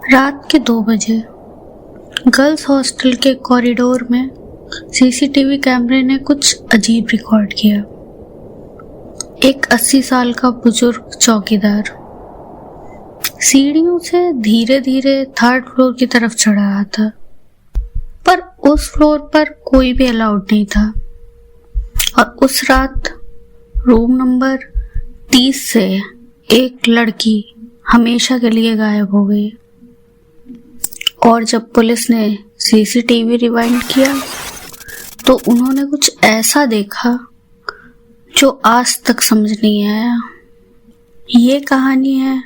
रात के 2 बजे गर्ल्स हॉस्टल के कॉरिडोर में सीसीटीवी कैमरे ने कुछ अजीब रिकॉर्ड किया। एक 80 साल का बुजुर्ग चौकीदार सीढ़ियों से धीरे धीरे 3rd फ्लोर की तरफ चढ़ रहा था, पर उस फ्लोर पर कोई भी अलाउड नहीं था। और उस रात रूम नंबर 30 से एक लड़की हमेशा के लिए गायब हो गई। और जब पुलिस ने सीसीटीवी रिवाइंड किया तो उन्होंने कुछ ऐसा देखा जो आज तक समझ नहीं आया। ये कहानी है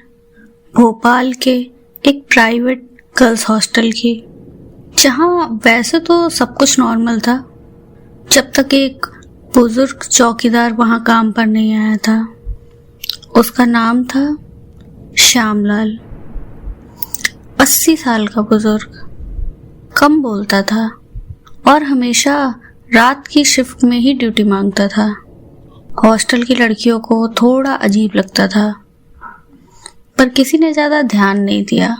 भोपाल के एक प्राइवेट गर्ल्स हॉस्टल की, जहाँ वैसे तो सब कुछ नॉर्मल था जब तक एक बुजुर्ग चौकीदार वहाँ काम पर नहीं आया था। उसका नाम था श्यामलाल। 80 साल का बुजुर्ग, कम बोलता था और हमेशा रात की शिफ्ट में ही ड्यूटी मांगता था। हॉस्टल की लड़कियों को थोड़ा अजीब लगता था, पर किसी ने ज्यादा ध्यान नहीं दिया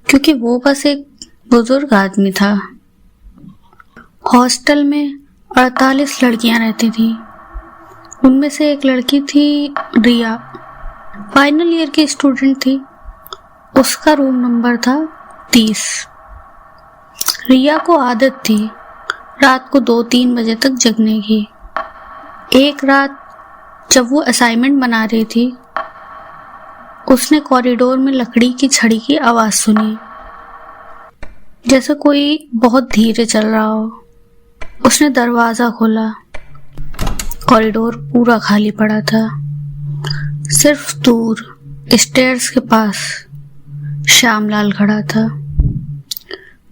क्योंकि वो बस एक बुजुर्ग आदमी था। हॉस्टल में 48 लड़कियां रहती थी। उनमें से एक लड़की थी रिया, फाइनल ईयर की स्टूडेंट थी। उसका रूम नंबर था 30। रिया को आदत थी रात को 2-3 बजे तक जगने की। एक रात जब वो असाइनमेंट बना रही थी, उसने कॉरिडोर में लकड़ी की छड़ी की आवाज सुनी, जैसे कोई बहुत धीरे चल रहा हो। उसने दरवाजा खोला। कॉरिडोर पूरा खाली पड़ा था। सिर्फ दूर स्टेयर्स के पास श्यामलाल खड़ा था।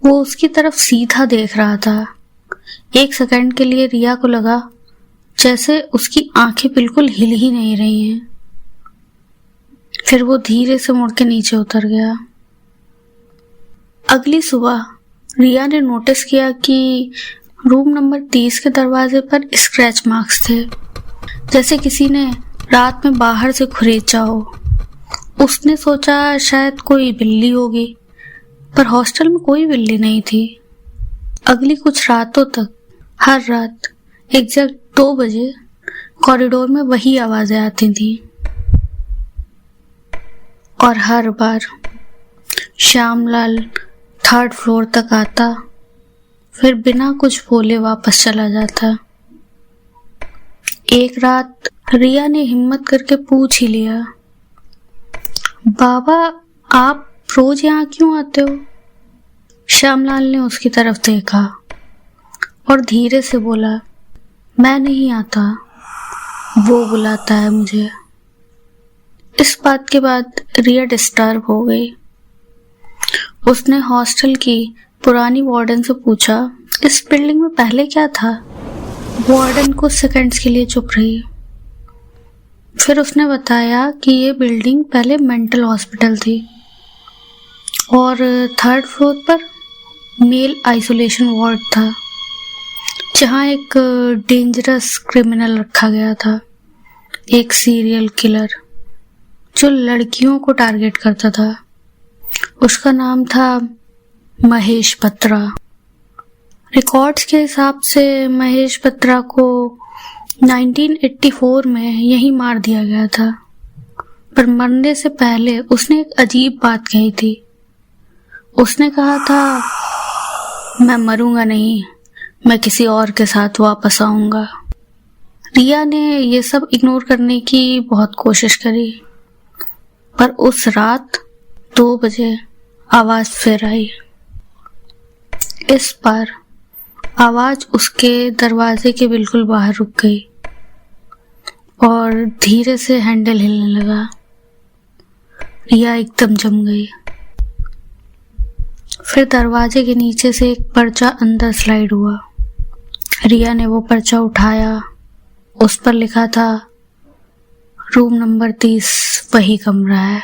वो उसकी तरफ सीधा देख रहा था। एक सेकंड के लिए रिया को लगा जैसे उसकी आंखें बिल्कुल हिल ही नहीं रही हैं। फिर वो धीरे से मुड़ के नीचे उतर गया। अगली सुबह रिया ने नोटिस किया कि रूम नंबर 30 के दरवाजे पर स्क्रैच मार्क्स थे, जैसे किसी ने रात में बाहर से खुरेचा हो। उसने सोचा शायद कोई बिल्ली होगी, पर हॉस्टल में कोई बिल्ली नहीं थी। अगली कुछ रातों तक हर रात एग्जैक्ट 2 बजे कॉरिडोर में वही आवाजें आती थी और हर बार श्यामलाल 3rd फ्लोर तक आता, फिर बिना कुछ बोले वापस चला जाता। एक रात रिया ने हिम्मत करके पूछ ही लिया, बाबा आप रोज यहाँ क्यों आते हो? श्यामलाल ने उसकी तरफ देखा और धीरे से बोला, मैं नहीं आता, वो बुलाता है मुझे। इस बात के बाद रिया डिस्टर्ब हो गई। उसने हॉस्टल की पुरानी वार्डन से पूछा, इस बिल्डिंग में पहले क्या था? वार्डन कुछ सेकंड्स के लिए चुप रही। फिर उसने बताया कि ये बिल्डिंग पहले मेंटल हॉस्पिटल थी और 3rd फ्लोर पर मेल आइसोलेशन वार्ड था, जहाँ एक डेंजरस क्रिमिनल रखा गया था, एक सीरियल किलर जो लड़कियों को टारगेट करता था। उसका नाम था महेश बत्रा। रिकॉर्ड्स के हिसाब से महेश बत्रा को 1984 में यही मार दिया गया था, पर मरने से पहले उसने एक अजीब बात कही थी। उसने कहा था, मैं मरूंगा नहीं, मैं किसी और के साथ वापस आऊंगा। रिया ने ये सब इग्नोर करने की बहुत कोशिश करी, पर उस रात 2 बजे आवाज फिर आई। इस बार आवाज उसके दरवाजे के बिल्कुल बाहर रुक गई और धीरे से हैंडल हिलने लगा। रिया एकदम जम गई। फिर दरवाजे के नीचे से एक पर्चा अंदर स्लाइड हुआ। रिया ने वो पर्चा उठाया। उस पर लिखा था, रूम नंबर 30 वही कमरा है।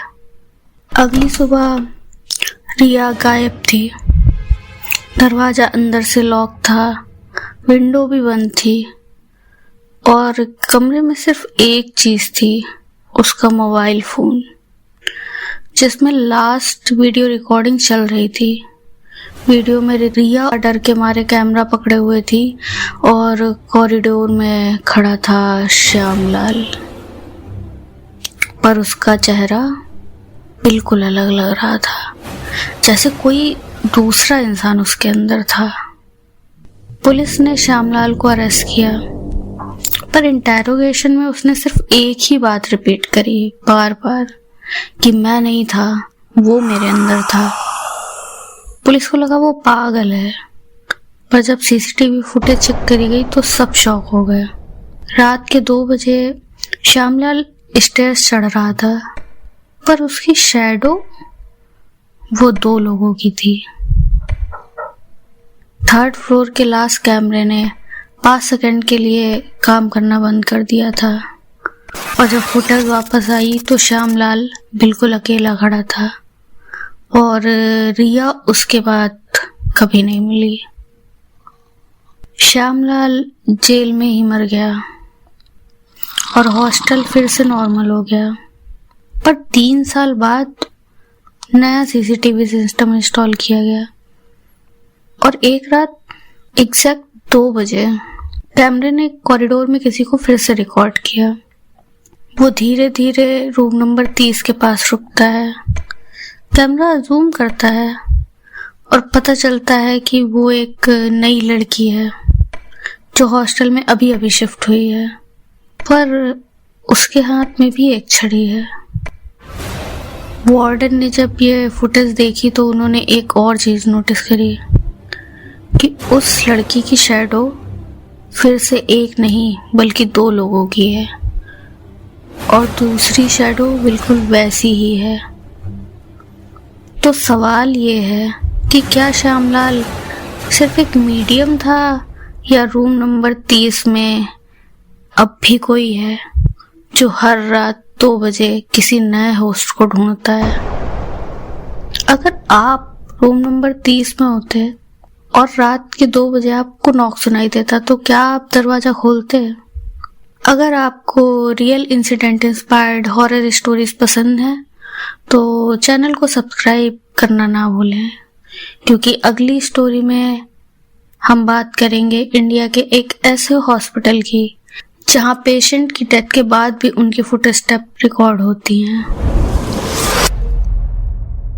अगली सुबह रिया गायब थी। दरवाजा अंदर से लॉक था, विंडो भी बंद थी और कमरे में सिर्फ एक चीज थी, उसका मोबाइल फोन, जिसमें लास्ट वीडियो रिकॉर्डिंग चल रही थी। वीडियो में रिया डर के मारे कैमरा पकड़े हुए थी और कॉरिडोर में खड़ा था श्यामलाल, पर उसका चेहरा बिल्कुल अलग लग रहा था, जैसे कोई दूसरा इंसान उसके अंदर था। पुलिस ने श्यामलाल को अरेस्ट किया, पर इंटेरोगेशन में उसने सिर्फ एक ही बात रिपीट करी बार बार कि मैं नहीं था, वो मेरे अंदर था। पुलिस को लगा वो पागल है, पर जब सीसीटीवी फुटेज चेक करी गई तो सब शॉक हो गए। रात के 2 बजे श्यामलाल स्टेयर्स चढ़ रहा था, पर उसकी शैडो वो 2 लोगों की थी। 3rd फ्लोर के लास्ट कैमरे ने 5 सेकंड के लिए काम करना बंद कर दिया था, और जब फुटेज वापस आई तो श्यामलाल बिल्कुल अकेला खड़ा था और रिया उसके बाद कभी नहीं मिली। श्यामलाल जेल में ही मर गया और हॉस्टल फिर से नॉर्मल हो गया, पर 3 साल बाद नया सीसीटीवी सिस्टम इंस्टॉल किया गया और एक रात एग्जैक्ट 2 बजे कैमरे ने कॉरिडोर में किसी को फिर से रिकॉर्ड किया। वो धीरे धीरे रूम नंबर 30 के पास रुकता है। कैमरा जूम करता है और पता चलता है कि वो एक नई लड़की है जो हॉस्टल में अभी अभी शिफ्ट हुई है, पर उसके हाथ में भी एक छड़ी है। वार्डन ने जब ये फुटेज देखी तो उन्होंने एक और चीज नोटिस करी कि उस लड़की की शैडो फिर से एक नहीं बल्कि 2 लोगों की है, और दूसरी शैडो बिल्कुल वैसी ही है। तो सवाल ये है कि क्या श्यामलाल सिर्फ एक मीडियम था, या रूम नंबर 30 में अब भी कोई है जो हर रात 2 बजे किसी नए होस्ट को ढूंढता है? अगर आप रूम नंबर 30 में होते और रात के 2 बजे आपको नॉक सुनाई देता तो क्या आप दरवाजा खोलते? अगर आपको real incident inspired horror stories पसंद है तो चैनल को सब्सक्राइब करना ना भूलें, क्योंकि अगली स्टोरी में हम बात करेंगे इंडिया के एक ऐसे हॉस्पिटल की जहां पेशेंट की डेथ के बाद भी उनकी फुटस्टेप रिकॉर्ड होती हैं।